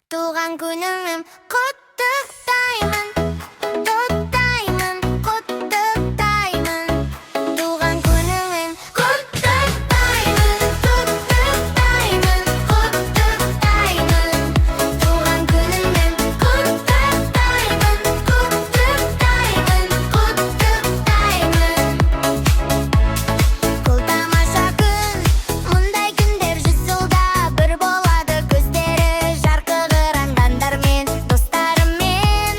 Туған күніңмен құттықтаймын, құттықтаймын, құттықтаймын. Туған күніңмен құттықтаймын, құттықтаймын, құттықтаймын. Туған күніңмен құттықтаймын, құттықтаймын, құттықтаймын. Бұл тамаша күн, мұндай күндер 100 жылда бір болады. Көздері жарқыраған жандармен, достарымен,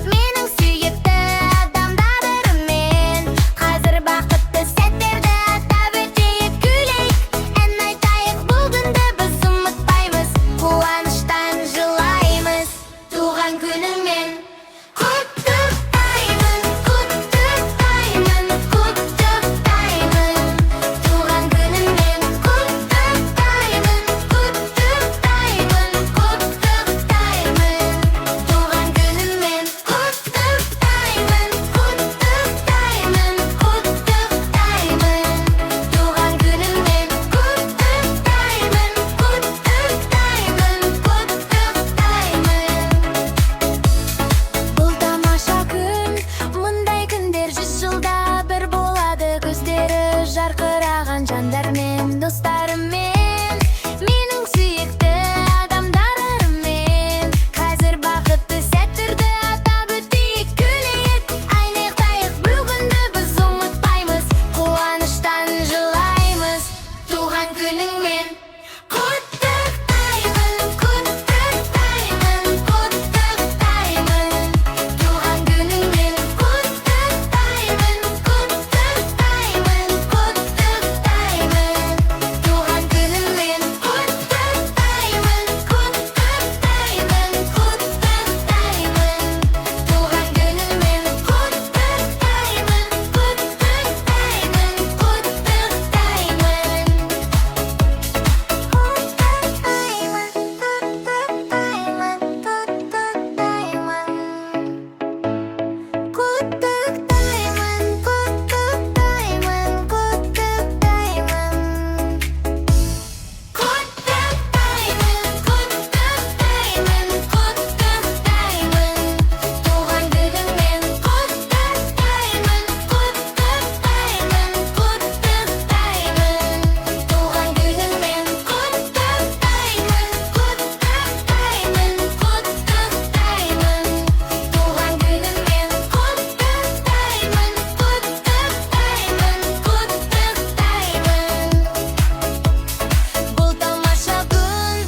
менің сүйікті адамдарыммен. Қазір бақытты сәттерді атап өтейік, күлейік, ән айтайық. Бұл күнді біз ұмытпаймыз, қуаныштан жылаймыз. Туған күніңмен құттықтаймын, құттықтаймын, құттықтаймын. Туған күніңмен құттықтаймын, құттықтаймын, құттықтаймын. Туған күніңмен құттықтаймын, құттықтаймын, құттықтаймын. Туған күніңмен құттықтаймын, құттықтаймын, құттықтаймын. Бұл тамаша күн, мұндай күндер 100 жылда бір болады. Көздері жарқыраған жандармен, достарымен, менің сүйікті адамдарыммен. Қазір бақытты сәттерді атап өтейік, күлейік, айнықтайық. Бұл күнді біз ұмытпаймыз, қуаныштан жылаймыз. Туған күніңмен құттықтаймын, құттықтаймын, құттықтаймын. Туған күніңмен құттықтаймын, құттықтаймын, құттықтаймын. Туған күніңмен құттықтаймын, құттықтаймын, құттықтаймын. Туған күніңмен құттықтаймын, Бұл тамаша күн,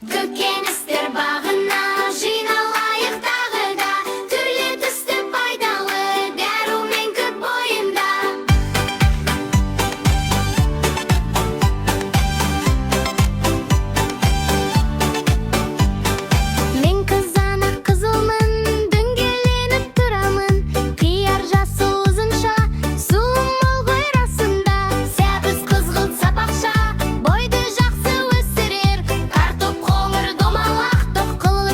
көкөністер бағына жиналайық тағы да. Түрлі түсті пайдалы дәрумен көп бойында. Мен қызанақ қызылмын, дөңгеленіп тұрамын. Қияр жасыл ұзынша, суым мол ғой расында. Сәбіз қызғылт сапақша, бойды жақсы өсірер. Картоп қоңыр домалақ, тоқылы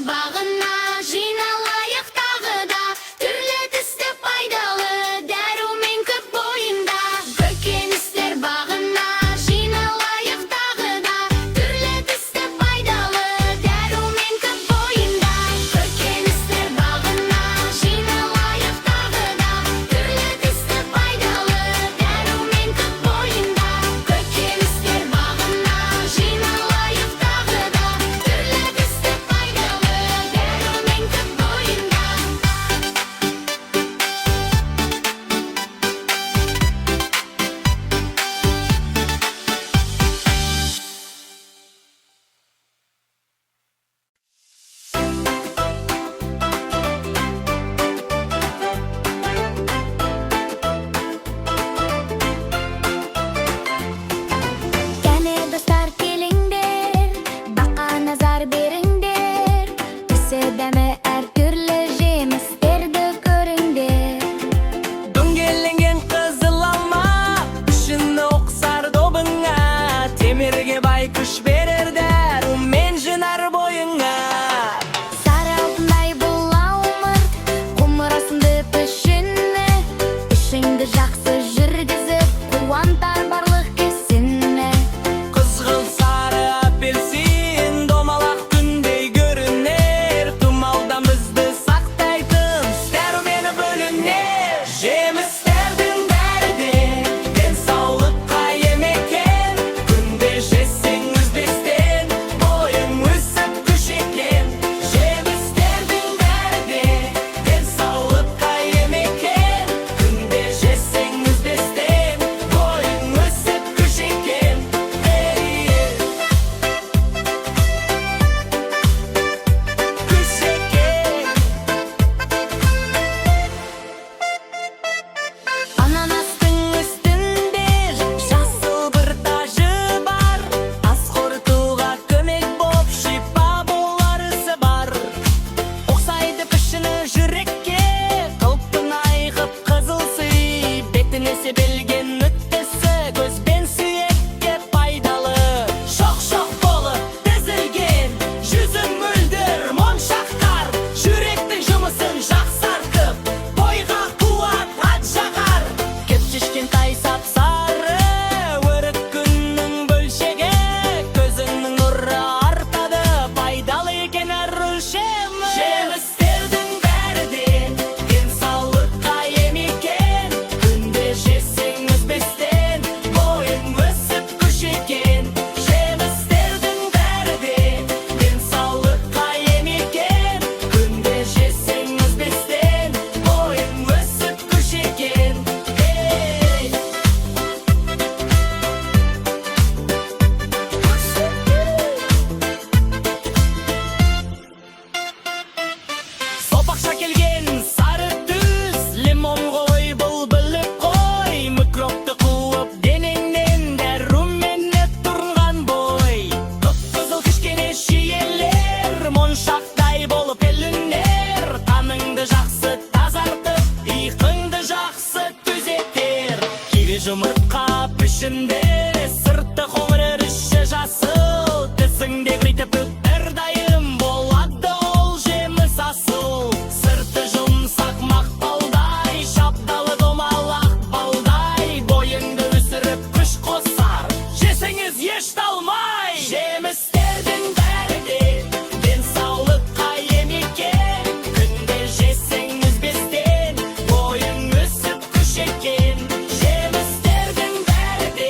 бағына жиналайық тағы да, түрлі түсті пайдалы дәрумен көп бойында. Көкөністер бағына жиналайық тағы да, түрлі түсті пайдалы дәрумен көп бойында. Көкөністер бағына жиналайық тағы да, түрлі түсті пайдалы дәрумен көп бойында. Көкөністер бағына жиналайық тағы да, түрлі түсті пайдалы дәрумен көп бойында. Кәне достар келіңдер, баққа назар беріңдер, түсі дәмі әр түрлі жемістерді көріңдер. Дөңгеленген қызыл алма, ішіні оқсар добыңа, темірге бай күш берер дәрумен жинар бойыңа. Сары алтындай бұл ымырт, құмырасынды пішіні, ішіңді жақсы жүргізіп, қуантар барлық кесіні. Қызғылт сары апельсин, домалақ күндей көрінер, тұмалдамызды сақтайтын дәрумені бөлінер. Жемістердің бәрі де денсаулыққа ем екен, күнде жесең үзбестен бойың өсіп күш екен. Жемістердің бәрі де денсаулыққа ем екен, күнде жесең үзбестен бойың өсіп күш екен. Күш екен. Ананастың үстінде жасыл бір тажы бар, ас қорытуға көмек боп шипа болар ісі бар. Оқсайды пішіні жүрекке, қалпын айғып қызыл сый, бетіне себелген нүктесі көзбен сүйекке пайдалы. Шоқ-шоқ болып тізілген, жүзі мөлдір моншақтар, жүректің жұмысын жақсартып, бойға қуат ат жағар. Кептешкен-тай сап-сары, өрік күннің бөлшегі, көзіңнің нұры артады, пайдалы екен әр өлшемі. Жемістердің бәрі де денсаулыққа ем екен, күнде жесең үзбестен бойың өсіп күш екен. Жемістердің бәрі де денсаулыққа ем екен, күнде жесең үзбестен бойың өсіп күш екен. Сопақша келген сары түс, лимон ғой бұл біліп қой, микробты қуып денеңнен дәруменет тұрған бой. Қызыл кішкене шиелер, моншақтай болып елінер, таныңды жақсы тазартып, иқыңды жақсы түзетер. Киви жұмыртқа пішінде, сырты қоңыр іші жасыл, тісіңде қайтып әрдайым болады ол жеміс асыл. Сырты жұмсақ мақпалдай, шапталы домалақ балдай, бойыңды өсіріп күш қосар, жесеңіз еш талмай. Жемістердің бәрі де денсаулыққа ем екен, күнде жесең үзбестен бойың өсіп күш екен. Жемістердің бәрі де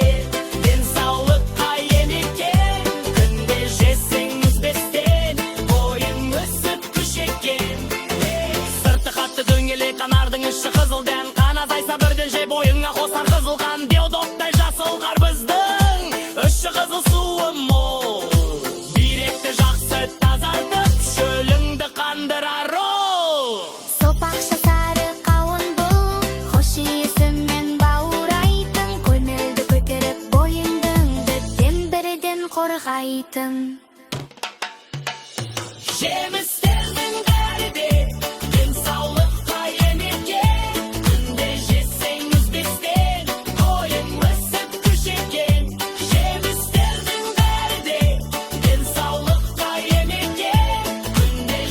денсаулыққа ем екен, күнде жесең үзбестен бойың өсіп күш екен. Сырты қатты дөңгелек, анардың іші қызыл дән, қан азайса бірден же бойыңа қосар қызыл қан. Деодоктай жасыл қарбыздың іші қызыл суы мол, бүйректі жақсы тазартып, шөліңді қандырар ол. Сопақша сары қауын бұл, хош иісімен баурайтын, көңілді көтеріп бойыңдың діттен бірден қорғайтын. Жемістердің бәрі де денсаулыққа ем екен, күнде жесең үзбестен бойың өсіп күш екен. Жемістердің бәрі де денсаулыққа ем екен, күнде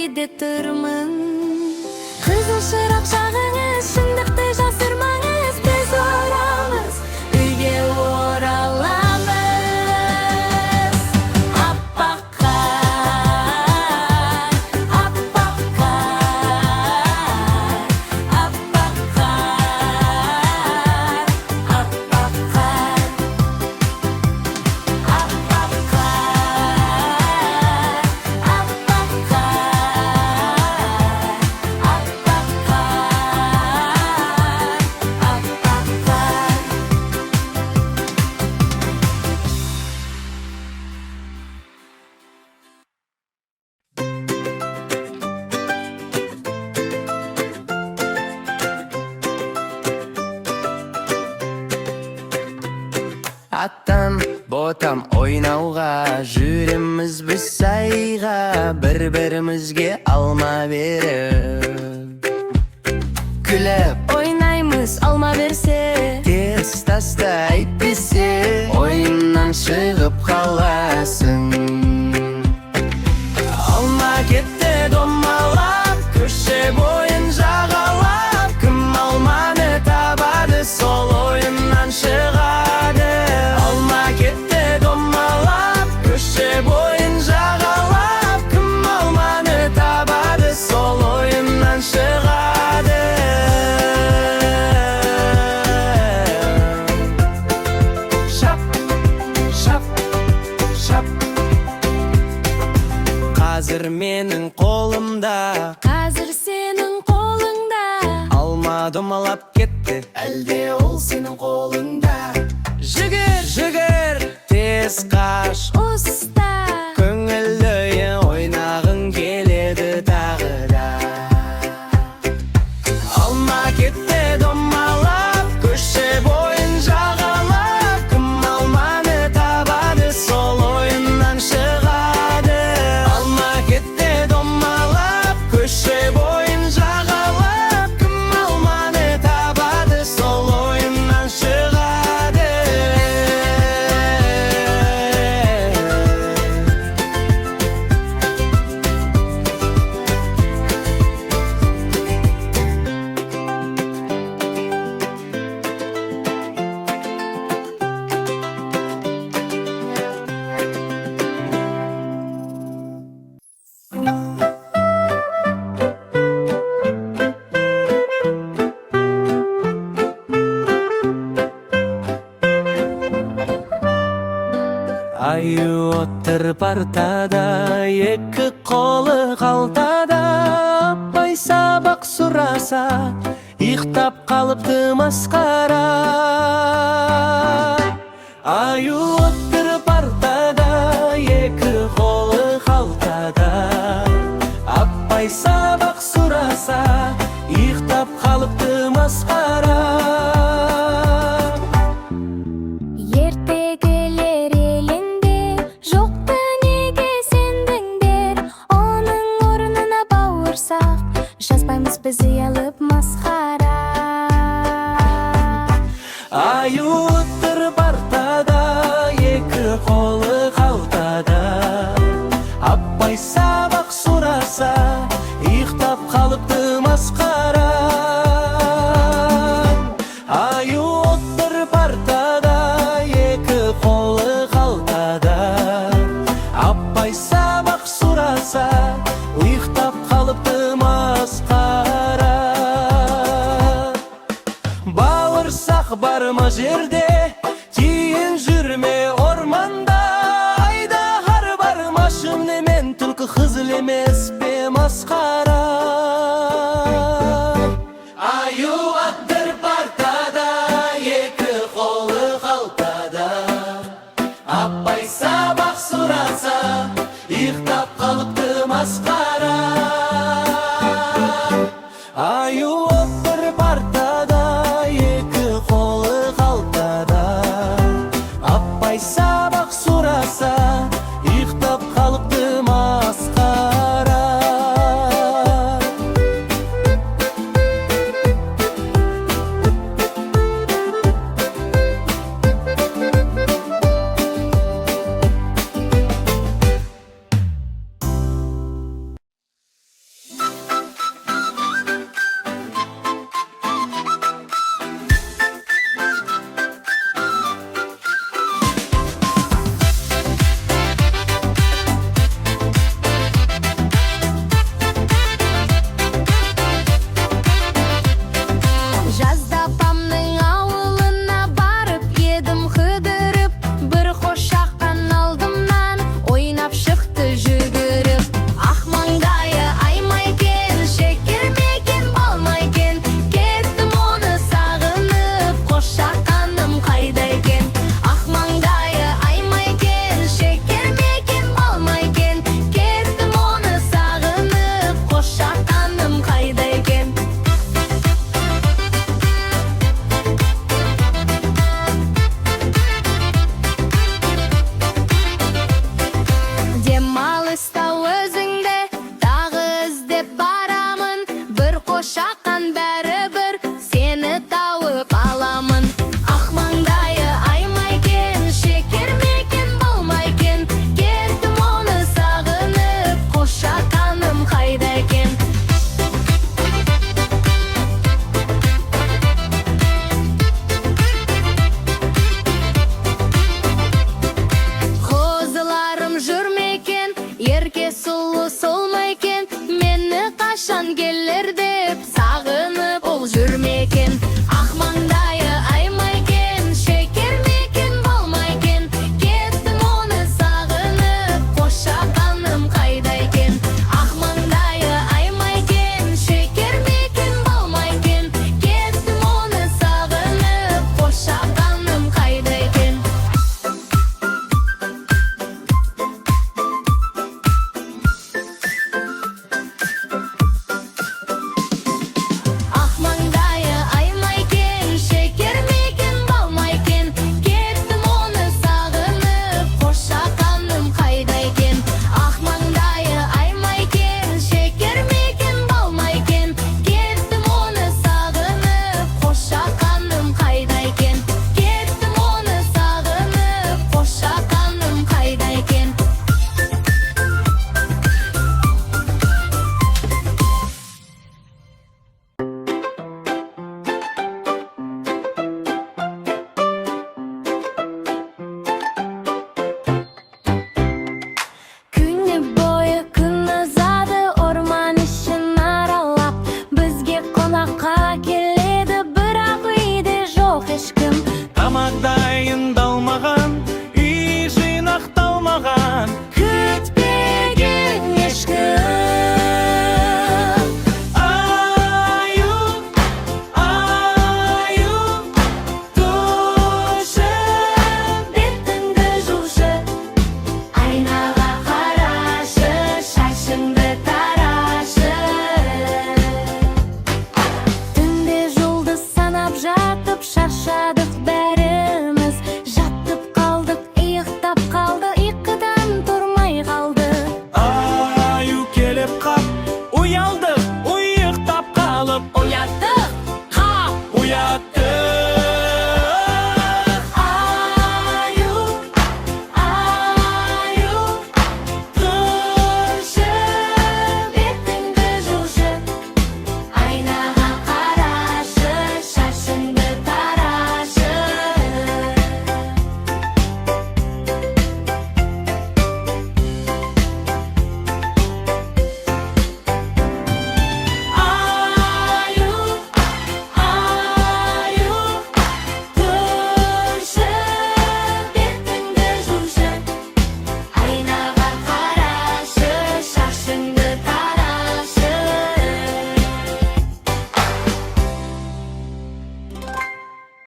көшеде тұрмын. Қызыл шырақ жағыңыз, шындықты жасырмаңыз. Біз орамыз, үйге ораламыз. Аппақ қар, аппақ қар, аппақ қар, аппақ қар, аппақ қар, аппақ Аттан ботам ойнауға жүреміз біз сайға, бір-бірімізге алма беріп. Күліп ойнаймыз, алма берсе. тез тастай әйтпесе, ойыннан шығып қаласың. Алма кетті домалап, көше бойын жағалап, кім алманы табады, сол ойыннан шығады. Алма кетті домалап, көше бойын жағалап, кім алманы табады, сол ойыннан шығады. Шап, шап, шап. Қазір менің қолымда, Қазір сенің қолыңда. алма домалап кетті, әлде ол сенің қолыңда. Жүгір, жүгір, тез қаш, Уста, көңілді ойнағың келеді тағы да. Алма кетті домалап, көше бойын жағалап, кім алманы табады, сол ойыннан шығады. Алма кетті домалап, көше бойын жағалап, кім алманы табады, сол ойыннан шығады. Аю отыр партада, екі қолы қалтада. Апай сабақ сұраса, иқтап қалыпты масқара. Аю отыр партада, екі қолы қалтада. Апай сабақ сұраса, иқтап қалыпты масқара. ертегілер елінде жоқты неге сендіңдер? Оның орнына бауырсақ жазбаймыз біз ұялып масқара. Аю отыр партада, екі қолы қалтада. Апай сабақ сұраса, иықтап қалыпты масқара. Аю отыр партада, екі қолы қалтада. Апай сабақ сұраса, иықтап қалыпты масқара. Бауырсақ бар ма жерде, тиін жүрме орманда. Айдаһар бар ма шынымен, түлкі қызыл емес пе масқара. Аю отыр партада, екі қолы қалтада. Апай сабақ сұраса, иықтап қалыпты масқара. Аю отыр партада, екі қолы қалтада. Апай сабақ сұраса, иықтап қалыпты масқара. качан келер